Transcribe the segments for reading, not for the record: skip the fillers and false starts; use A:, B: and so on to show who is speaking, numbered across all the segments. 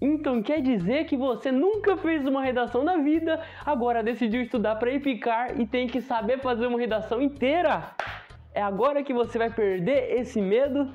A: Então quer dizer que você nunca fez uma redação na vida, agora decidiu estudar para EPICAR e tem que saber fazer uma redação inteira? É agora que você vai perder esse medo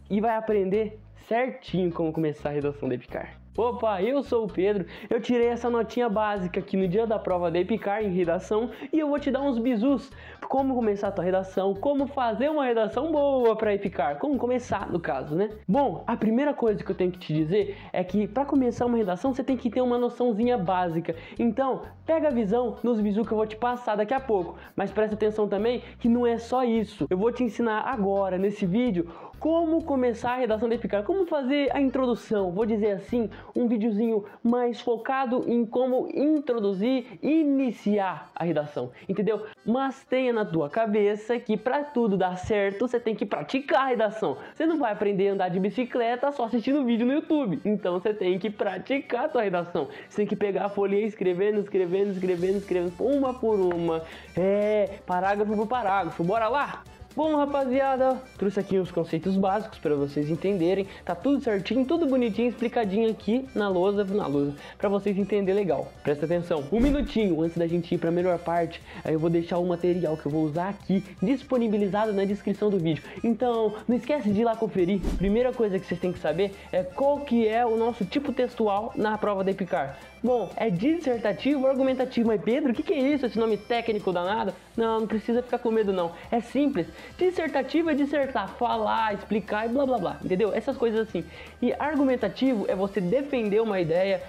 A: e vai aprender certinho como começar a redação da EPICAR. Opa, eu sou o Pedro, eu tirei essa notinha básica aqui no dia da prova da EPICAR em redação e eu vou te dar uns bizus, como começar a tua redação, como fazer uma redação boa para EPICAR, como começar no caso, né? Bom, a primeira coisa que eu tenho que te dizer é que para começar uma redação você tem que ter uma noçãozinha básica, então pega a visão nos bizus que eu vou te passar daqui a pouco, mas presta atenção também que não é só isso, eu vou te ensinar agora nesse vídeo como começar a redação da EPICAR, como fazer a introdução, vou dizer assim, um videozinho mais focado em como introduzir e iniciar a redação, entendeu? Mas tenha na tua cabeça que para tudo dar certo, você tem que praticar a redação. Você não vai aprender a andar de bicicleta só assistindo vídeo no YouTube, então você tem que praticar a tua redação. Você tem que pegar a folhinha escrevendo, uma por uma, parágrafo por parágrafo, bora lá? Bom, rapaziada, trouxe aqui os conceitos básicos para vocês entenderem, tá tudo certinho, tudo bonitinho, explicadinho aqui na lousa, para vocês entenderem legal. Presta atenção, um minutinho antes da gente ir para a melhor parte, aí eu vou deixar o material que eu vou usar aqui disponibilizado na descrição do vídeo. Então, não esquece de ir lá conferir. Primeira coisa que vocês têm que saber é qual que é o nosso tipo textual na prova da EPICAR. Bom, é dissertativo ou argumentativo, mas Pedro, o que é isso, esse nome técnico danado? Não precisa ficar com medo não, é simples. Dissertativo é dissertar, falar, explicar e blá blá blá, entendeu? Essas coisas assim. E argumentativo é você defender uma ideia,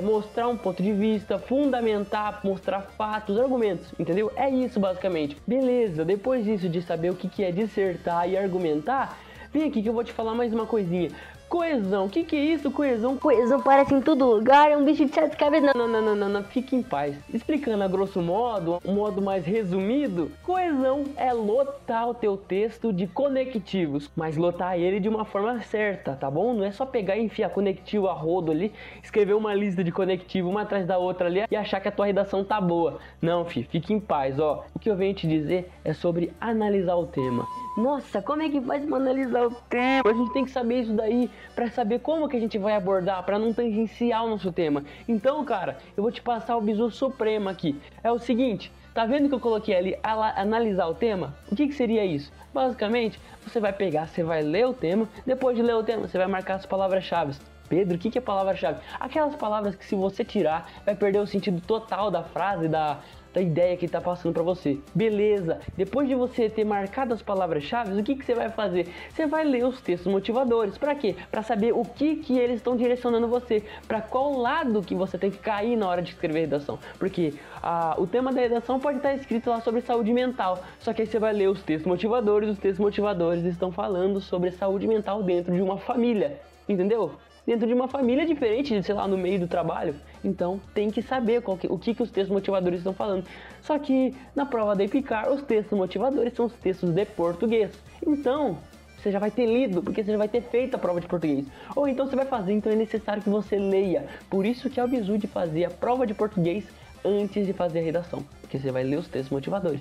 A: mostrar um ponto de vista, fundamentar, mostrar fatos, argumentos, entendeu? É isso basicamente. Beleza, depois disso de saber o que é dissertar e argumentar, vem aqui que eu vou te falar mais uma coisinha. Coesão, o que é isso, coesão?
B: Coesão parece em todo lugar, é um bicho de sete cabeças.
A: Não, fique em paz. Explicando a grosso modo, um modo mais resumido, coesão é lotar o teu texto de conectivos, mas lotar ele de uma forma certa, tá bom? Não é só pegar e enfiar conectivo a rodo ali, escrever uma lista de conectivos uma atrás da outra ali e achar que a tua redação tá boa. Não, fique em paz, ó. O que eu venho te dizer é sobre analisar o tema.
B: Nossa, como é que faz pra analisar o tema?
A: A gente tem que saber isso daí para saber como que a gente vai abordar, para não tangenciar o nosso tema. Então, cara, eu vou te passar o bizu supremo aqui. É o seguinte, tá vendo que eu coloquei ali analisar o tema? O que seria isso? Basicamente, você vai pegar, você vai ler o tema, depois de ler o tema, você vai marcar as palavras-chave. Pedro, o que é palavra-chave? Aquelas palavras que se você tirar, vai perder o sentido total da frase, da ideia que está passando para você. Beleza, depois de você ter marcado as palavras-chave, o que você vai fazer? Você vai ler os textos motivadores. Para quê? Para saber o que eles estão direcionando você, para qual lado que você tem que cair na hora de escrever a redação. Porque o tema da redação pode estar escrito lá sobre saúde mental, só que aí você vai ler os textos motivadores estão falando sobre saúde mental dentro de uma família, entendeu? Dentro de uma família diferente, de, sei lá, no meio do trabalho. Então tem que saber o que os textos motivadores estão falando. Só que na prova da EPICAR, os textos motivadores são os textos de português. Então você já vai ter lido, porque você já vai ter feito a prova de português. Ou então você vai fazer, então é necessário que você leia. Por isso que é o bizu de fazer a prova de português antes de fazer a redação, porque você vai ler os textos motivadores.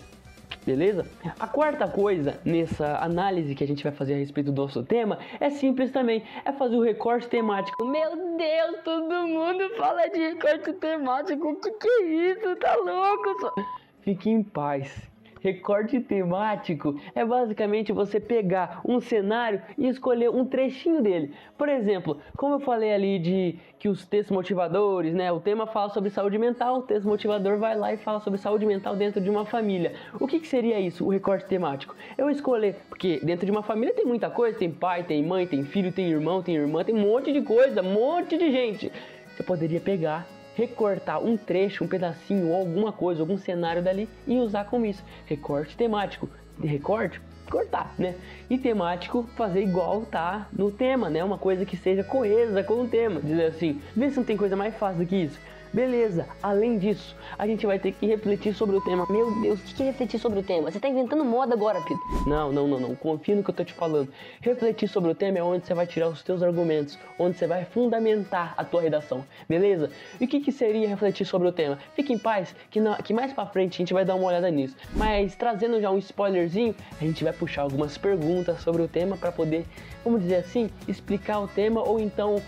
A: Beleza? A quarta coisa nessa análise que a gente vai fazer a respeito do nosso tema é simples também, é fazer o recorte temático.
B: Meu Deus, todo mundo fala de recorte temático, o que é isso? Tá louco?
A: Fique em paz. Recorte temático é basicamente você pegar um cenário e escolher um trechinho dele. Por exemplo, como eu falei ali de que os textos motivadores, né? O tema fala sobre saúde mental, o texto motivador vai lá e fala sobre saúde mental dentro de uma família. O que seria isso, o recorte temático? Eu escolher, porque dentro de uma família tem muita coisa, tem pai, tem mãe, tem filho, tem irmão, tem irmã, tem um monte de coisa, um monte de gente. Você poderia pegar, recortar um trecho, um pedacinho ou alguma coisa, algum cenário dali e usar como isso. Recorte temático. De recorte, cortar, né? E temático, fazer igual tá no tema, né? Uma coisa que seja coesa com o tema. Dizer assim, vê se não tem coisa mais fácil do que isso. Beleza, além disso, a gente vai ter que refletir sobre o tema.
B: Meu Deus, o que é refletir sobre o tema? Você tá inventando moda agora, Pedro.
A: Não, confia no que eu tô te falando. Refletir sobre o tema é onde você vai tirar os teus argumentos, onde você vai fundamentar a tua redação, beleza? E o que seria refletir sobre o tema? Fique em paz, que mais pra frente a gente vai dar uma olhada nisso. Mas trazendo já um spoilerzinho, a gente vai puxar algumas perguntas sobre o tema para poder, vamos dizer assim, explicar o tema ou então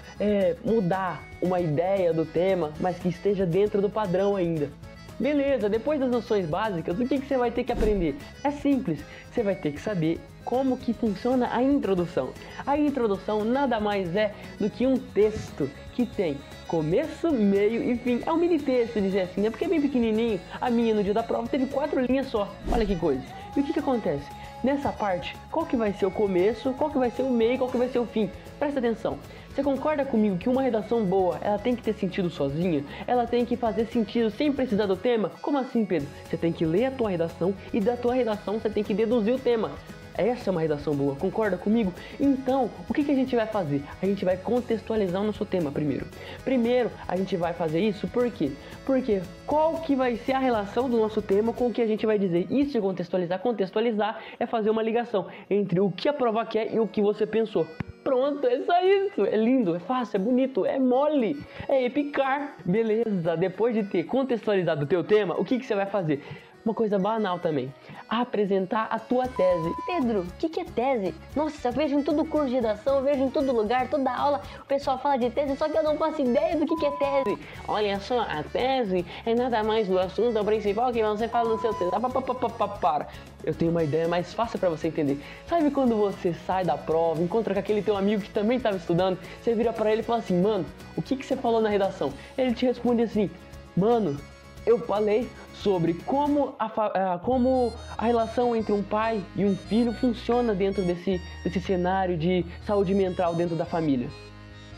A: mudar uma ideia do tema, mas que esteja dentro do padrão ainda. Beleza, depois das noções básicas, o que você vai ter que aprender? É simples, você vai ter que saber como que funciona a introdução. A introdução nada mais é do que um texto que tem começo, meio e fim. É um mini texto, dizer assim, porque é bem pequenininho. A minha no dia da prova teve 4 linhas só, olha que coisa. E o que acontece? Nessa parte, qual que vai ser o começo, qual que vai ser o meio, qual que vai ser o fim? Presta atenção. Você concorda comigo que uma redação boa, ela tem que ter sentido sozinha? Ela tem que fazer sentido sem precisar do tema? Como assim, Pedro? Você tem que ler a tua redação e da tua redação você tem que deduzir o tema. Essa é uma redação boa, concorda comigo? Então, o que a gente vai fazer? A gente vai contextualizar o nosso tema primeiro. Primeiro, a gente vai fazer isso por quê? Porque qual que vai ser a relação do nosso tema com o que a gente vai dizer? Isso de contextualizar. Contextualizar é fazer uma ligação entre o que a prova quer e o que você pensou. Pronto, é só isso. É lindo, é fácil, é bonito, é mole, é epicar. Beleza, depois de ter contextualizado o teu tema, o que você vai fazer? Uma coisa banal também, apresentar a tua tese.
B: Pedro, o que é tese? Nossa, eu vejo em todo curso de redação, eu vejo em todo lugar, toda aula, o pessoal fala de tese, só que eu não faço ideia do que é tese.
A: Olha só, a tese é nada mais do assunto principal que você fala no seu texto. Para, eu tenho uma ideia mais fácil para você entender. Sabe quando você sai da prova, encontra com aquele teu amigo que também estava estudando, você vira para ele e fala assim, mano, o que você falou na redação? Ele te responde assim, mano, eu falei sobre como a relação entre um pai e um filho funciona dentro desse cenário de saúde mental dentro da família.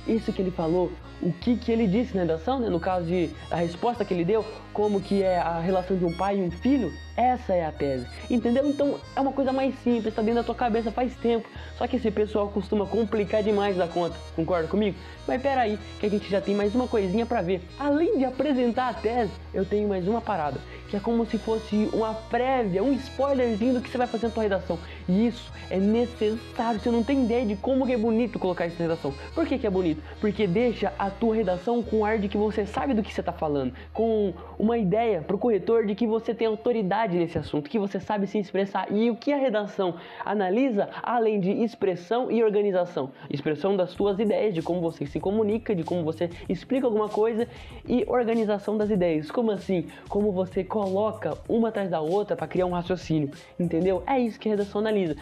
A: Isso que ele falou, o que ele disse na redação, né? No caso a resposta que ele deu, como que é a relação de um pai e um filho, essa é a tese, entendeu? Então é uma coisa mais simples, está dentro da tua cabeça faz tempo, só que esse pessoal costuma complicar demais da conta, concorda comigo? Mas peraí, que a gente já tem mais uma coisinha para ver. Além de apresentar a tese, eu tenho mais uma parada, que é como se fosse uma prévia, um spoilerzinho do que você vai fazer na tua redação. E isso é necessário, você não tem ideia de como que é bonito colocar isso na redação. Por que é bonito? Porque deixa a tua redação com ar de que você sabe do que você está falando, com uma ideia para o corretor de que você tem autoridade nesse assunto, que você sabe se expressar. E o que a redação analisa, além de expressão e organização? Expressão das tuas ideias, de como você se comunica, de como você explica alguma coisa, e organização das ideias. Como assim? Como você coloca uma atrás da outra para criar um raciocínio, entendeu? É isso que a redação analisa.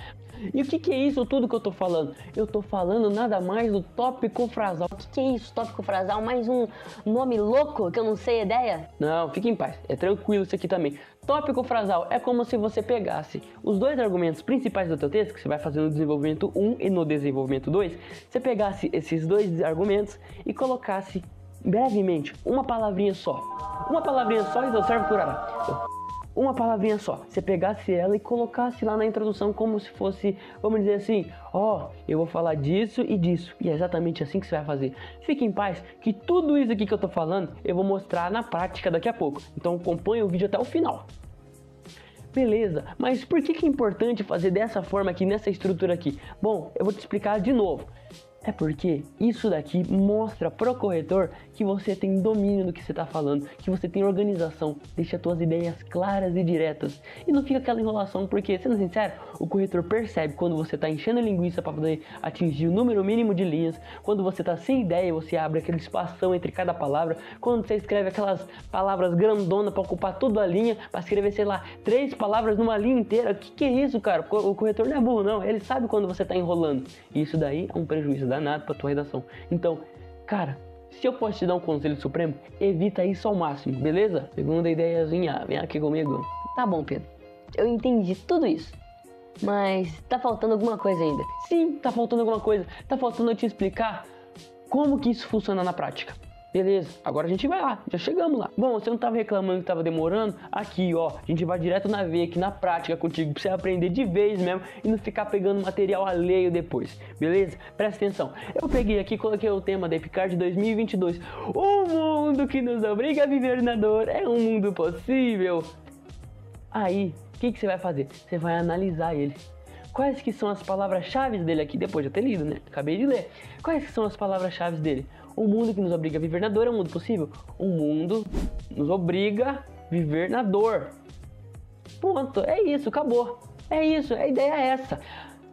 A: E o que é isso tudo que eu tô falando? Eu tô falando nada mais do tópico frasal.
B: O que é isso, tópico frasal? Mais um nome louco que eu não sei a ideia?
A: Não, fique em paz, é tranquilo isso aqui também. Tópico frasal é como se você pegasse os dois argumentos principais do teu texto, que você vai fazer no desenvolvimento 1 e no desenvolvimento 2, você pegasse esses dois argumentos e colocasse brevemente uma palavrinha só. Uma palavrinha só e serve curará. Uma palavrinha só, você pegasse ela e colocasse lá na introdução como se fosse, vamos dizer assim, eu vou falar disso e disso, e é exatamente assim que você vai fazer. Fique em paz, que tudo isso aqui que eu tô falando, eu vou mostrar na prática daqui a pouco, então acompanhe o vídeo até o final. Beleza, mas por que é importante fazer dessa forma aqui, nessa estrutura aqui? Bom, eu vou te explicar de novo. É porque isso daqui mostra pro corretor que você tem domínio do que você está falando, que você tem organização, deixa as tuas ideias claras e diretas. E não fica aquela enrolação, porque, sendo sincero, o corretor percebe quando você está enchendo a linguiça para poder atingir o número mínimo de linhas, quando você está sem ideia, você abre aquele espação entre cada palavra, quando você escreve aquelas palavras grandonas para ocupar toda a linha, para escrever, sei lá, 3 palavras numa linha inteira. O que é isso, cara? O corretor não é burro, não. Ele sabe quando você está enrolando. E isso daí é um prejuízo danado para tua redação. Então, cara, se eu posso te dar um conselho supremo, evita isso ao máximo, beleza? Segunda ideiazinha, vem aqui comigo.
B: Tá bom, Pedro. Eu entendi tudo isso. Mas tá faltando alguma coisa ainda.
A: Sim, tá faltando alguma coisa. Tá faltando eu te explicar como que isso funciona na prática. Beleza, agora a gente vai lá, já chegamos lá. Bom, você não tava reclamando que tava demorando? Aqui, ó, a gente vai direto na veia aqui, na prática contigo, pra você aprender de vez mesmo e não ficar pegando material alheio depois, beleza? Presta atenção, eu peguei aqui e coloquei o tema da Epicard 2022. O mundo que nos obriga a viver na dor é um mundo possível. Aí, o que você vai fazer? Você vai analisar ele. Quais que são as palavras-chave dele aqui? Depois de eu ter lido, né? Acabei de ler. Quais que são as palavras-chave dele? O mundo que nos obriga a viver na dor é um mundo possível? O mundo nos obriga a viver na dor. Ponto. É isso, acabou. É isso, a ideia é essa.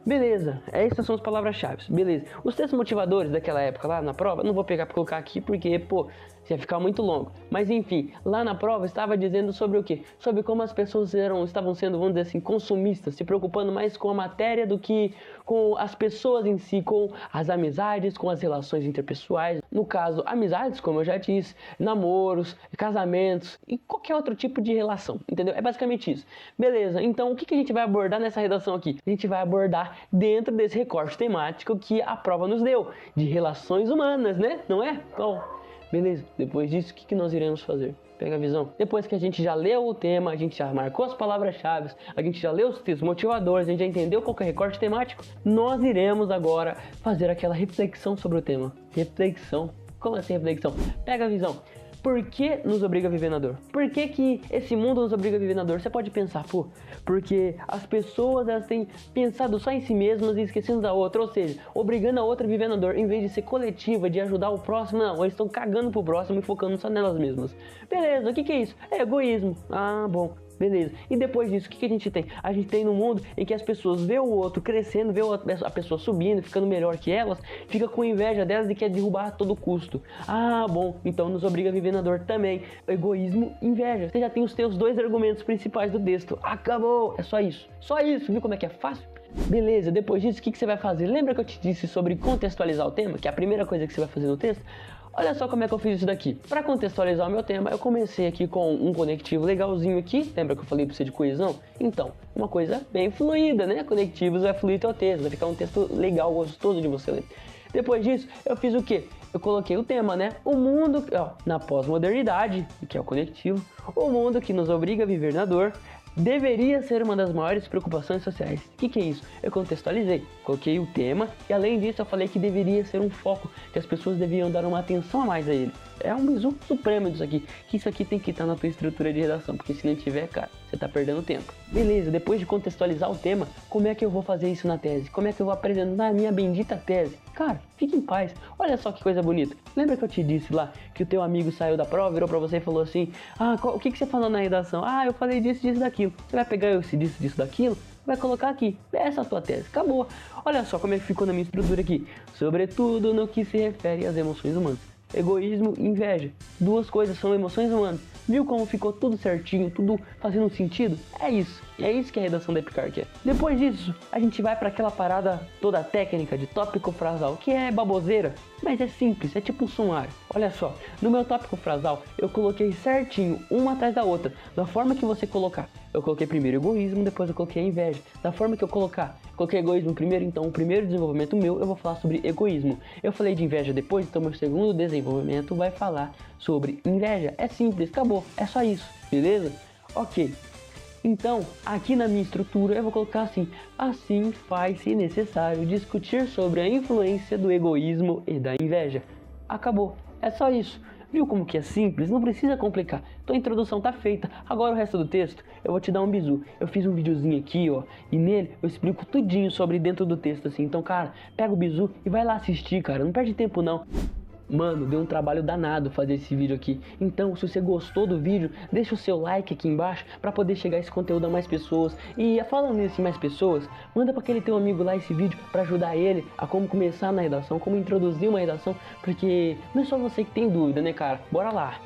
A: Beleza, essas são as palavras-chave. Beleza. Os textos motivadores daquela época lá na prova, não vou pegar para colocar aqui porque, pô, ia ficar muito longo. Mas enfim, lá na prova estava dizendo sobre o quê? Sobre como as pessoas estavam sendo, vamos dizer assim, consumistas, se preocupando mais com a matéria do que com as pessoas em si, com as amizades, com as relações interpessoais. No caso, amizades, como eu já disse, namoros, casamentos e qualquer outro tipo de relação, entendeu? É basicamente isso. Beleza, então o que a gente vai abordar nessa redação aqui? A gente vai abordar dentro desse recorte temático que a prova nos deu, de relações humanas, né? Não é? Bom, beleza, depois disso, o que nós iremos fazer? Pega a visão. Depois que a gente já leu o tema, a gente já marcou as palavras-chave, a gente já leu os textos motivadores, a gente já entendeu qual que é o recorte temático, nós iremos agora fazer aquela reflexão sobre o tema. Reflexão? Como assim reflexão? Pega a visão. Por que nos obriga a viver na dor? Por que esse mundo nos obriga a viver na dor? Você pode pensar, pô, porque as pessoas elas têm pensado só em si mesmas e esquecendo da outra, ou seja, obrigando a outra a viver na dor, em vez de ser coletiva, de ajudar o próximo, não, eles estão cagando pro próximo e focando só nelas mesmas. Beleza, o que é isso? É egoísmo. Ah, bom. Beleza. E depois disso, o que a gente tem? A gente tem num mundo em que as pessoas vê o outro crescendo, vê a pessoa subindo, ficando melhor que elas, fica com inveja delas e quer derrubar a todo custo. Ah, bom, então nos obriga a viver na dor também. Egoísmo, inveja. Você já tem os teus dois argumentos principais do texto. Acabou! É só isso. Só isso. Viu como é que é fácil? Beleza, depois disso, o que você vai fazer? Lembra que eu te disse sobre contextualizar o tema? Que é a primeira coisa que você vai fazer no texto? Olha só como é que eu fiz isso daqui. Para contextualizar o meu tema, eu comecei aqui com um conectivo legalzinho aqui. Lembra que eu falei para você de coesão? Então, uma coisa bem fluida, né? Conectivos vai fluir teu texto, vai ficar um texto legal, gostoso de você ler. Depois disso, eu fiz o quê? Eu coloquei o tema, né? O mundo, ó, na pós-modernidade, que é o conectivo, o mundo que nos obriga a viver na dor, deveria ser uma das maiores preocupações sociais. O que é isso? Eu contextualizei, coloquei o tema e além disso eu falei que deveria ser um foco, que as pessoas deviam dar uma atenção a mais a ele. É um bizu supremo disso aqui, que isso aqui tem que estar na tua estrutura de redação, porque se não tiver, cara, você tá perdendo tempo. Beleza, depois de contextualizar o tema, como é que eu vou fazer isso na tese? Como é que eu vou apresentar a minha bendita tese? Cara, fique em paz, olha só que coisa bonita. Lembra que eu te disse lá que o teu amigo saiu da prova, virou pra você e falou assim: ah, o que você falou na redação? Ah, eu falei disso, disso, daquilo. Você vai pegar esse disso, disso, daquilo, vai colocar aqui. Essa é a tua tese, acabou. Olha só como é que ficou na minha estrutura aqui. Sobretudo no que se refere às emoções humanas. Egoísmo e inveja. Duas coisas são emoções humanas. Viu como ficou tudo certinho, tudo fazendo sentido? É isso. E é isso que a redação da Epicard quer. Depois disso, a gente vai para aquela parada toda técnica de tópico frasal, que é baboseira, mas é simples, é tipo um sumário. Olha só, no meu tópico frasal, eu coloquei certinho, uma atrás da outra, da forma que você colocar. Eu coloquei primeiro egoísmo, depois eu coloquei inveja. Da forma que eu coloquei egoísmo primeiro, então o primeiro desenvolvimento meu eu vou falar sobre egoísmo. Eu falei de inveja depois, então meu segundo desenvolvimento vai falar sobre inveja. É simples, acabou, é só isso, beleza? Ok. Então, aqui na minha estrutura eu vou colocar assim faz-se necessário discutir sobre a influência do egoísmo e da inveja. Acabou, é só isso. Viu como que é simples? Não precisa complicar. Então a introdução tá feita. Agora o resto do texto, eu vou te dar um bizu. Eu fiz um videozinho aqui, ó, e nele eu explico tudinho sobre dentro do texto, assim. Então, cara, pega o bizu e vai lá assistir, cara. Não perde tempo, não. Mano, deu um trabalho danado fazer esse vídeo aqui. Então, se você gostou do vídeo, deixa o seu like aqui embaixo para poder chegar esse conteúdo a mais pessoas. E falando nisso em mais pessoas, manda para aquele teu amigo lá esse vídeo para ajudar ele a como começar na redação, como introduzir uma redação, porque não é só você que tem dúvida, né, cara? Bora lá!